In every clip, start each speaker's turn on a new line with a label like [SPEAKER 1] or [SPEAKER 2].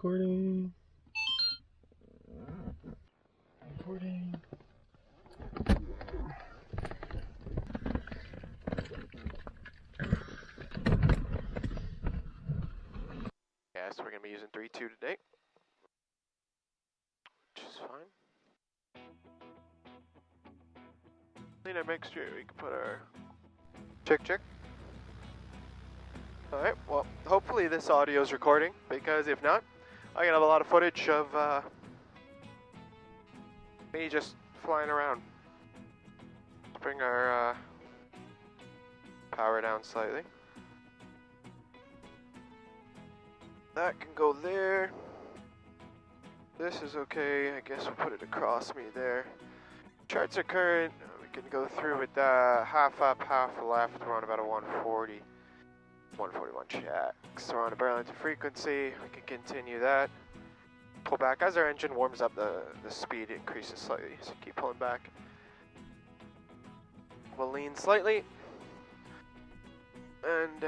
[SPEAKER 1] Recording. Recording. Yeah, so we're going to be using 3.2 today, which is fine. Clean our mixture, we can put our... Check. Alright, well, hopefully this audio is recording, because if not, I'm going to have a lot of footage of me just flying around. Let's bring our power down slightly. That can go there. This is okay. I guess we'll put it across me there. Charts are current. We can go through with half up, half left. We're on about a 140. 141 check. So we're on a Burlington frequency. We can continue that. Pull back. As our engine warms up, the speed increases slightly. So keep pulling back. We'll lean slightly. And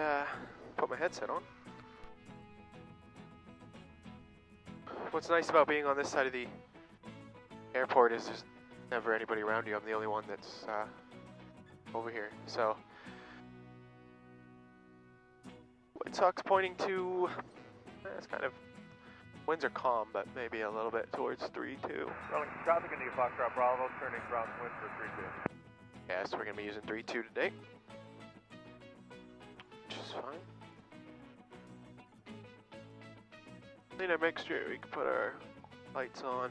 [SPEAKER 1] put my headset on. What's nice about being on this side of the airport is there's never anybody around you. I'm the only one that's over here. So, White Sox pointing to, it's kind of, winds are calm, but maybe a little bit towards 3-2.
[SPEAKER 2] Rolling traffic into Foxtrot Bravo, turning crosswind for 3-2.
[SPEAKER 1] Yeah, so we're going to be using 3.2 today, which is fine. Clean our mixture, we can put our lights on.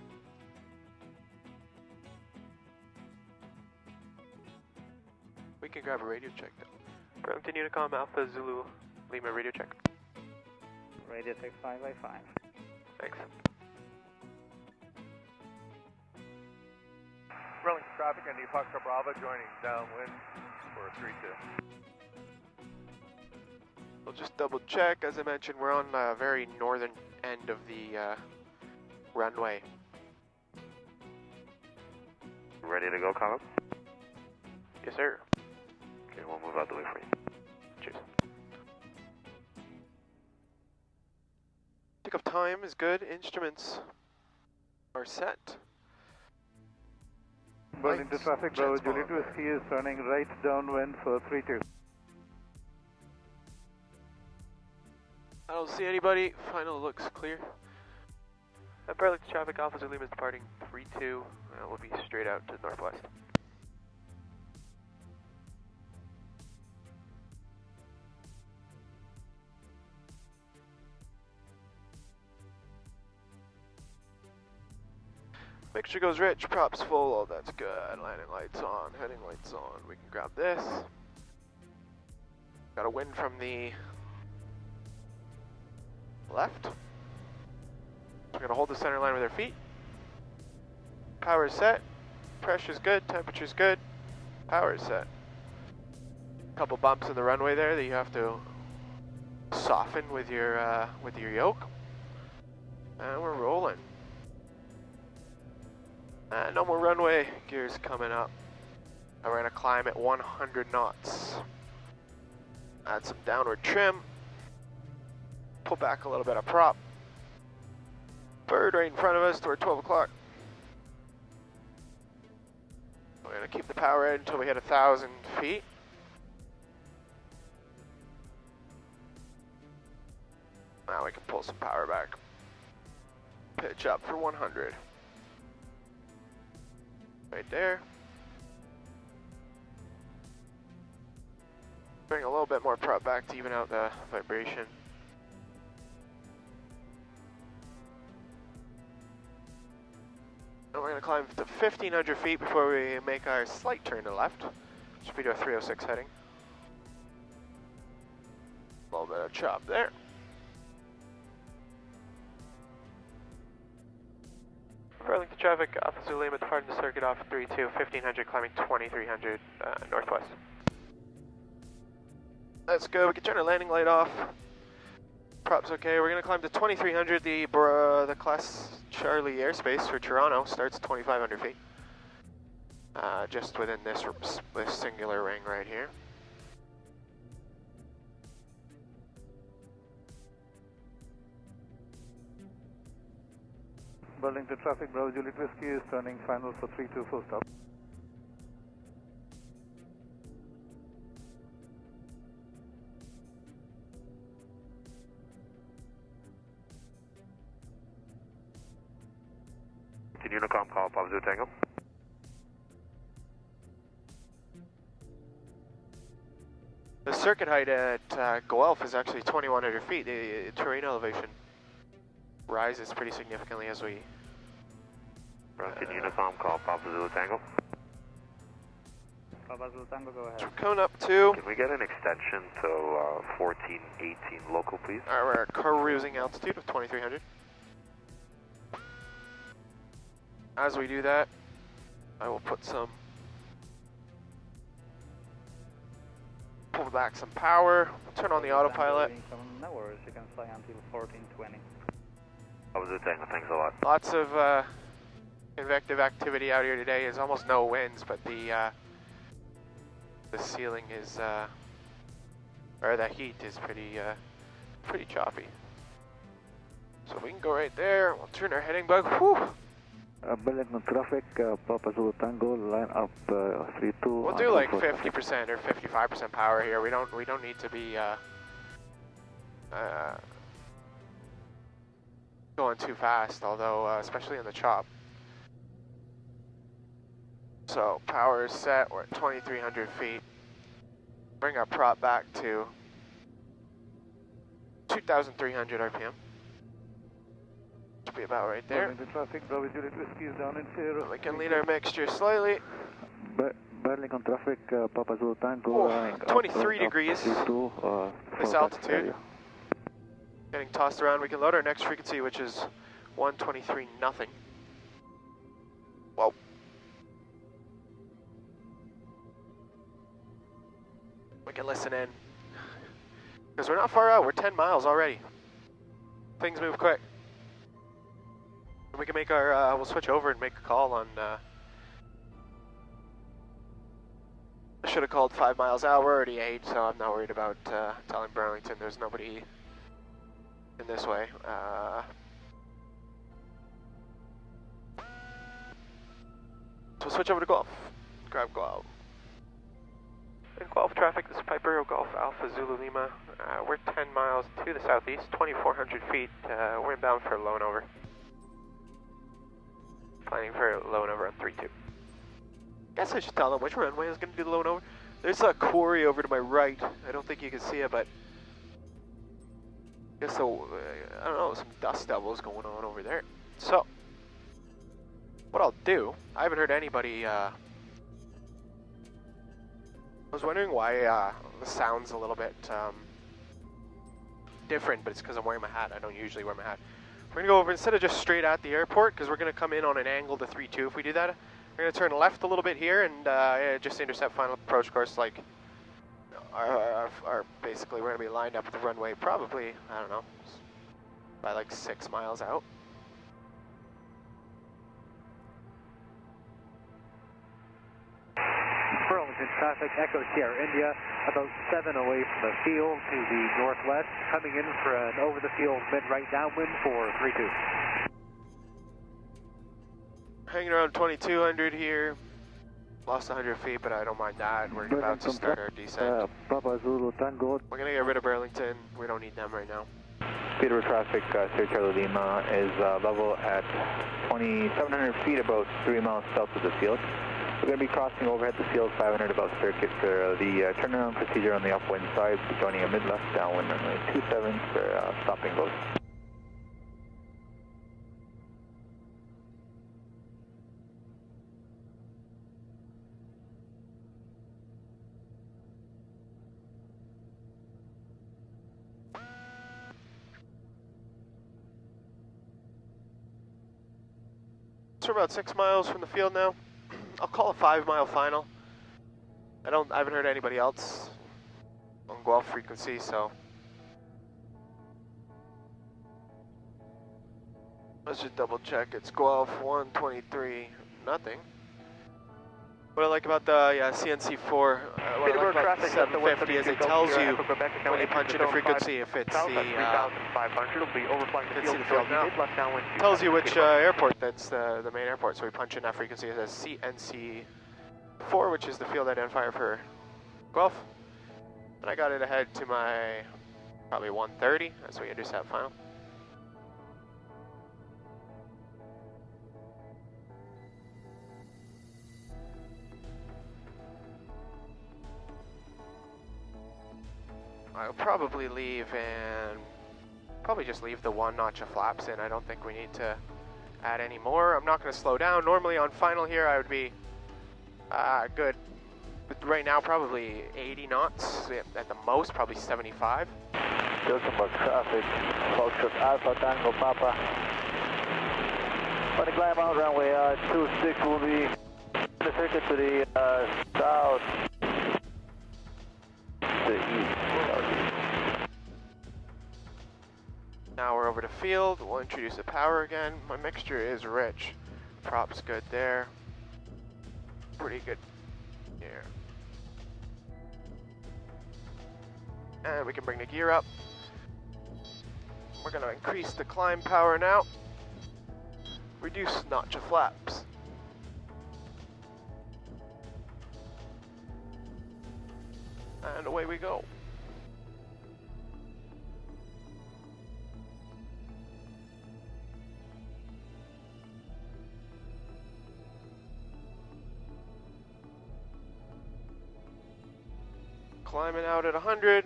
[SPEAKER 1] We can grab a radio check though. Burlington Unicom Alpha Zulu Lima radio check.
[SPEAKER 3] Radio check 5 by 5.
[SPEAKER 1] Thanks.
[SPEAKER 2] Rolling traffic into Foxtrot Bravo, joining downwind for 3-2.
[SPEAKER 1] We'll just double check. As I mentioned, we're on the very northern end of the runway.
[SPEAKER 2] Ready to go, Colin?
[SPEAKER 1] Yes, sir.
[SPEAKER 2] Okay, we'll move out the way for you.
[SPEAKER 1] Cheers. Takeoff time is good. Instruments are set.
[SPEAKER 3] Burlington
[SPEAKER 1] Lights,
[SPEAKER 3] traffic,
[SPEAKER 1] jets
[SPEAKER 3] Bravo
[SPEAKER 1] fall.
[SPEAKER 3] Juliet Whiskey is turning right downwind for 3-2.
[SPEAKER 1] I don't see anybody. Final looks clear. Burlington traffic, Alpha Zulu Lima is departing 3-2. We'll be straight out to the northwest. Mixture goes rich, props full, oh that's good. Landing lights on, heading lights on. We can grab this. Got a wind from the left. We're gonna hold the center line with our feet. Power is set. Pressure's good, temperature's good. Power is set. Couple bumps in the runway there that you have to soften with your yoke. And we're rolling. No more runway gears coming up. And we're gonna climb at 100 knots. Add some downward trim. Pull back a little bit of prop. Bird right in front of us toward 12 o'clock. We're gonna keep the power in until we hit 1,000 feet. Now we can pull some power back. Pitch up for 100. Right there. Bring a little bit more prop back to even out the vibration. And we're going to climb to 1,500 feet before we make our slight turn to the left. Should be to a 306 heading. A little bit of chop there. Burlington traffic, Alpha Zulu Lima departing the circuit off 3-2, 1,500 climbing 2,300 northwest. That's good. We can turn our landing light off. Props okay. We're gonna climb to 2,300. The class Charlie airspace for Toronto starts at 2,500 feet. Just within this singular ring right here.
[SPEAKER 3] Burlington traffic, Bravo Juliet Whiskey is turning final for 32 full stop.
[SPEAKER 2] Unicom call, Papa Zulu Tango.
[SPEAKER 1] The circuit height at Guelph is actually 2,100 feet. The terrain elevation rises pretty significantly as we...
[SPEAKER 2] Burlington Unicom call, Papa Zulu Tango.
[SPEAKER 3] Papa Zulu Tango, go ahead.
[SPEAKER 1] So we're coming up to...
[SPEAKER 2] Can we get an extension to 1418 local, please?
[SPEAKER 1] our cruising altitude of 2,300. As we do that, I will put some... pull back some power, turn on the autopilot.
[SPEAKER 3] No worries, you can fly until 1420.
[SPEAKER 2] Papa Zulu Tango, thanks a lot.
[SPEAKER 1] Lots of convective activity out here today. There's almost no winds, but the ceiling is, or the heat is pretty choppy. So we can go right there. We'll turn our heading bug. Whew.
[SPEAKER 3] Burlington traffic, Papa Zulu Tango, line up 32.
[SPEAKER 1] We'll do like 50% or 55% power here. We don't need to be going too fast, although especially in the chop. So power is set. We're at 2,300 feet. Bring our prop back to 2,300 RPM. Should be about right there.
[SPEAKER 3] Burlington traffic, Bravo Juliet Whiskey is down in 0.
[SPEAKER 1] We can lead our mixture slightly.
[SPEAKER 3] Burlington traffic, Papa Zulu Tango,
[SPEAKER 1] Oh, 23 degrees. This altitude.
[SPEAKER 3] Area.
[SPEAKER 1] Getting tossed around. We can load our next frequency, which is 123 nothing. Whoa. We can listen in. Because we're not far out. We're 10 miles already. Things move quick. We can make our, we'll switch over and make a call on, I should have called 5 miles out. We're already 8, so I'm not worried about telling Burlington there's nobody in this way. So we'll switch over to Guelph. Grab Guelph. In Guelph traffic, this is Piper, Golf Alpha Zulu Lima. We're 10 miles to the southeast, 2,400 feet. We're inbound for low and over. Planning for low and over on 3-2. Guess I should tell them which runway is going to do the low and over. There's a quarry over to my right. I don't think you can see it, but I guess I don't know, some dust devils going on over there. So what I'll do, I haven't heard anybody. I was wondering why the sound's a little bit different, but it's because I'm wearing my hat. I don't usually wear my hat. We're going to go over, instead of just straight at the airport, because we're going to come in on an angle to 3-2 if we do that. We're going to turn left a little bit here and just intercept final approach course. Like, basically we're going to be lined up with the runway probably, I don't know, by like 6 miles out.
[SPEAKER 4] Burlington traffic, Echo Sierra India, about 7 away from the field to the northwest, coming in for an over-the-field mid-right downwind for 3-2.
[SPEAKER 1] Hanging around 2,200 here. Lost 100 feet, but I don't mind that. We're about to start our descent.
[SPEAKER 3] Papa Zulu Tango.
[SPEAKER 1] We're going to get rid of Burlington. We don't need them right now.
[SPEAKER 5] Speedway traffic, Sierra Charlie Lima is level at 2,700 feet, about 3 miles south of the field. We're going to be crossing overhead the field 500 above circuit for the turnaround procedure on the upwind side, joining a mid-left downwind runway 27 for stopping both.
[SPEAKER 1] So we're about 6 miles from the field now. I'll call a 5-mile final. I haven't heard anybody else on Guelph frequency, so let's just double check. It's Guelph 123 nothing. What I like about the CNC4, what I like about the 750 is it tells you when you punch in a frequency if it's the, field now. It tells you which airport that's the main airport, so we punch in that frequency. It says CNC4, which is the field identifier for Guelph. And I got it ahead to my probably 130, that's what you just have final. I'll probably leave and just leave the one notch of flaps in. I don't think we need to add any more. I'm not going to slow down. Normally on final here I would be good, but right now probably 80 knots at the most, probably 75.
[SPEAKER 3] Gilkenberg traffic, Foxtrot Alpha Tango Papa. On the climb out runway 26 will be in the circuit to the south, the east.
[SPEAKER 1] Now we're over to field. We'll introduce the power again. My mixture is rich. Prop's good there. Pretty good here. And we can bring the gear up. We're going to increase the climb power now. Reduce notch of flaps. And away we go. Climbing out at 100.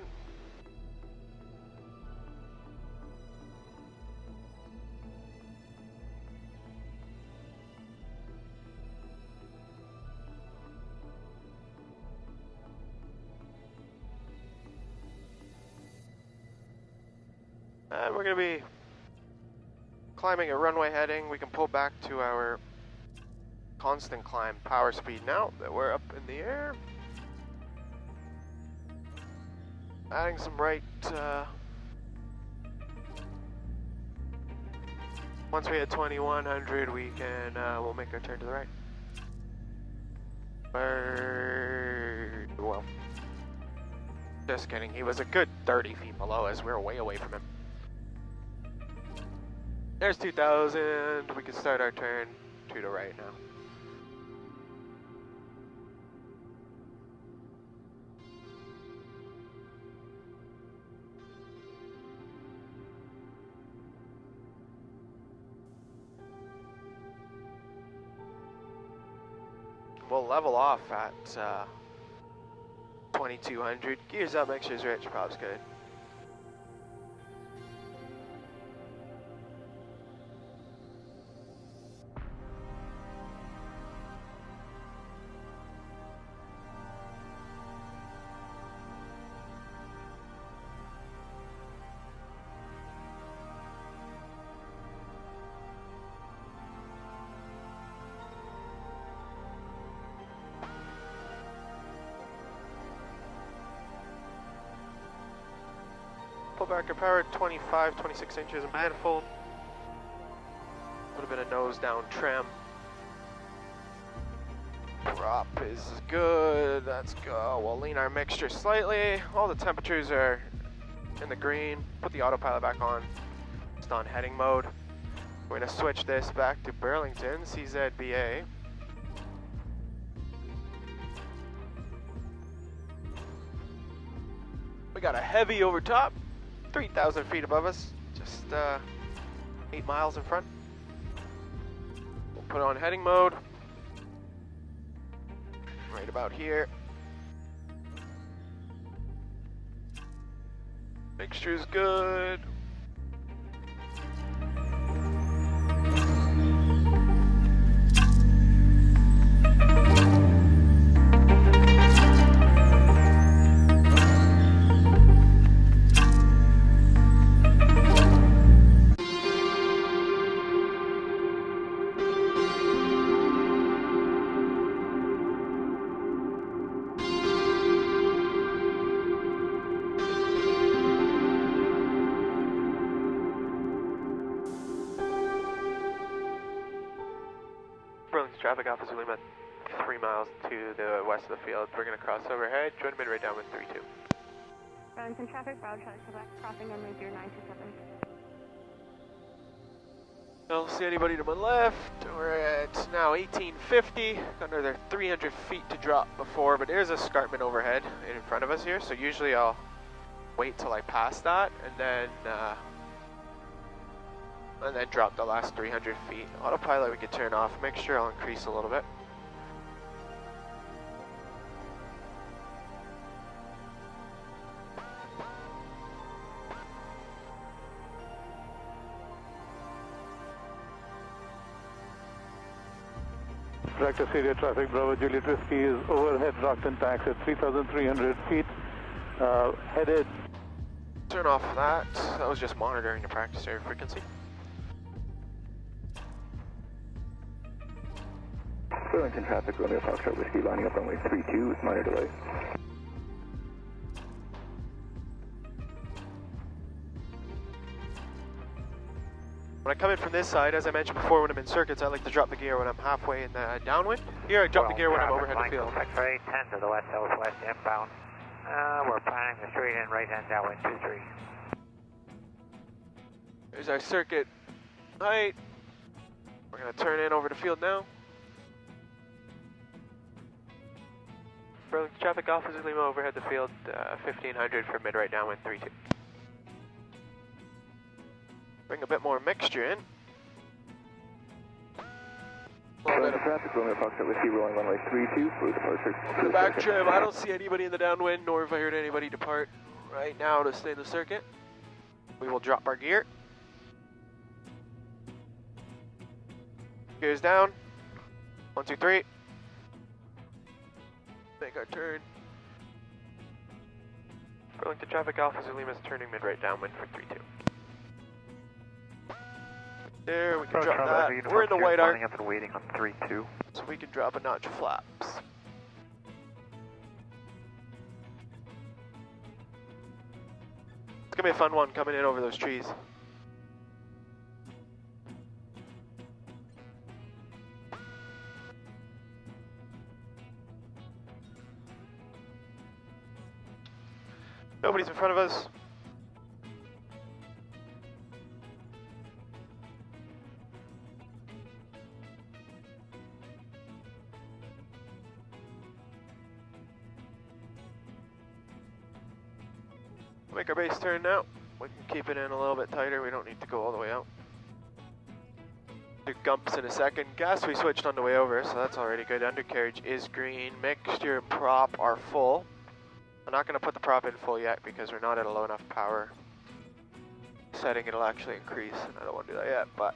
[SPEAKER 1] And we're going to be climbing a runway heading. We can pull back to our constant climb power speed now that we're up in the air. Adding some right, once we hit 2100, we can, we'll make our turn to the right. Well, just kidding, he was a good 30 feet below us, we were way away from him. There's 2000, we can start our turn to the right now. We'll level off at 2200. Gears up, mixture's rich, prop's good. Pull back our power at 25, 26 inches of manifold. A little bit of nose down trim. Prop is good, let's go. We'll lean our mixture slightly. All the temperatures are in the green. Put the autopilot back on. It's on heading mode. We're gonna switch this back to Burlington, CZBA. We got a heavy over top. 3,000 feet above us, just 8 miles in front. We'll put on heading mode, right about here. Mixture's good. Burlington traffic officer, Lima 3 miles to the west of the field. We're going to cross overhead, join mid-right downwind 32.
[SPEAKER 6] Burlington traffic, Bravo Charlie Quebec, crossing runway 0927.
[SPEAKER 1] I don't see anybody to my left. We're at now 1850, another 300 feet to drop before, but there's a escarpment overhead in front of us here, so usually I'll wait till I pass that and then drop the last 300 feet. Autopilot we could turn off, make sure I'll increase a little bit.
[SPEAKER 7] Practice area traffic, Bravo Juliet Whiskey is overhead Rockton tax at 3,300 feet, headed.
[SPEAKER 1] Turn off that. That was just monitoring the practice area frequency.
[SPEAKER 5] Burlington traffic, Romeo Foxtrot Whiskey lining up runway 32 with minor delay.
[SPEAKER 1] When I come in from this side, as I mentioned before, when I'm in circuits, I like to drop the gear when I'm halfway in the downwind. Here, I drop the gear when I'm overhead the field.
[SPEAKER 4] X-ray 10 to the west, southwest inbound. We're planning the straight in, right hand downwind 23.
[SPEAKER 1] There's our circuit height. We're going to turn in over the field now. Burlington traffic, Officer Lima overhead the field, 1500 for mid-right downwind 32. Bring a bit more mixture in.
[SPEAKER 5] Traffic, Romeo Foxtrot Whiskey rolling runway 32 for departure.
[SPEAKER 1] For the back trim, I don't see anybody in the downwind, nor have I heard anybody depart right now to stay in the circuit. We will drop our gear. Gears down. 1, 2, 3. Make our turn. Burlington traffic, Officer Lima's turning mid-right downwind for 32. There, we can drop that. We're in the white arc,
[SPEAKER 4] up and waiting on 32.
[SPEAKER 1] so we can drop a notch of flaps. It's gonna be a fun one coming in over those trees. Nobody's in front of us. Make our base turn now. We can keep it in a little bit tighter. We don't need to go all the way out. Do gumps in a second. Gas we switched on the way over, so that's already good. Undercarriage is green. Mixture and prop are full. I'm not going to put the prop in full yet because we're not at a low enough power setting. It'll actually increase, and I don't want to do that yet, but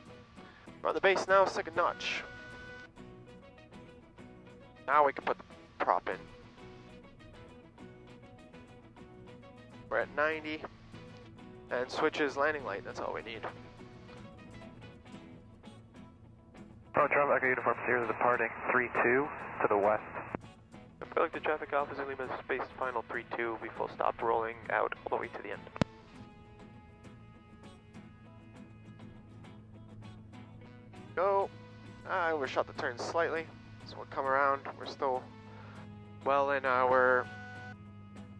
[SPEAKER 1] we're on the base now, second notch. Now we can put the prop in. We're at 90, and switches landing light, that's all we need.
[SPEAKER 4] Traffic, Echo Uniform Sierra departing 32 to the west.
[SPEAKER 1] Burlington traffic, Officer Lima space final 32, will be full stop rolling out all the way to the end. Go. I overshot the turn slightly, so we'll come around. We're still well in our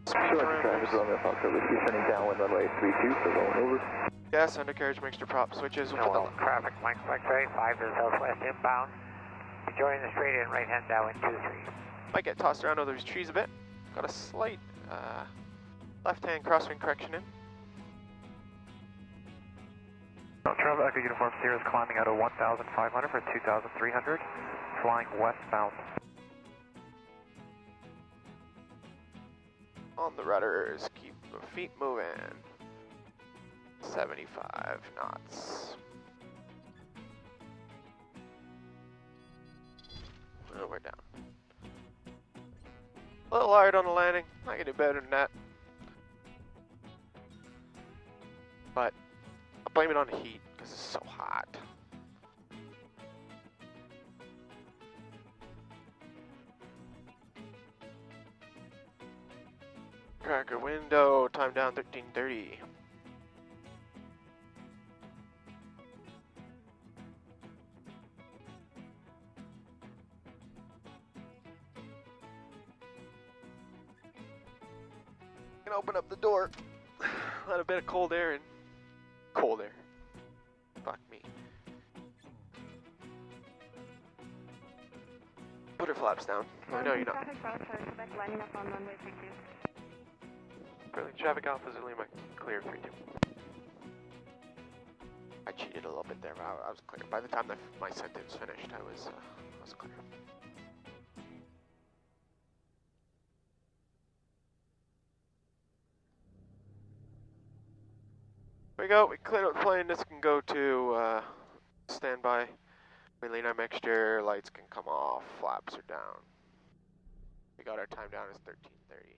[SPEAKER 5] Traffic, Romeo Foxtrot Whiskey turning downwind runway 32 for rolling over.
[SPEAKER 1] Gas, undercarriage, mixture, prop, switches. We'll put the
[SPEAKER 4] Traffic, Mike X-ray 5 to the southwest inbound. Joining the straight in, right hand downwind 23.
[SPEAKER 1] might get tossed around over these trees a bit. Got a slight left-hand crosswind correction in.
[SPEAKER 4] Traffic, Echo Uniform Sierra is climbing out of 1,500 for 2,300, flying westbound.
[SPEAKER 1] On the rudders, keep the feet moving. 75 knots. Oh, we're down. A little hard on the landing. I can do better than that. But I'll blame it on the heat because it's so hot. Cracker window, time down 13:30. gonna open up the door. Let a bit of cold air in. Cold air. Fuck me. Put her flaps down. I know you're not.
[SPEAKER 6] Traffic Bravo Charlie Quebec lining up on runway 32.
[SPEAKER 1] Burlington Traffic Alpha Lima, clear 32. I cheated a little bit there, but I was clear. By the time my sentence finished, I was clear. There we go. We cleared out the plane. This can go to standby. Lean on mixture. Lights can come off. Flaps are down. We got our time down as 13:30.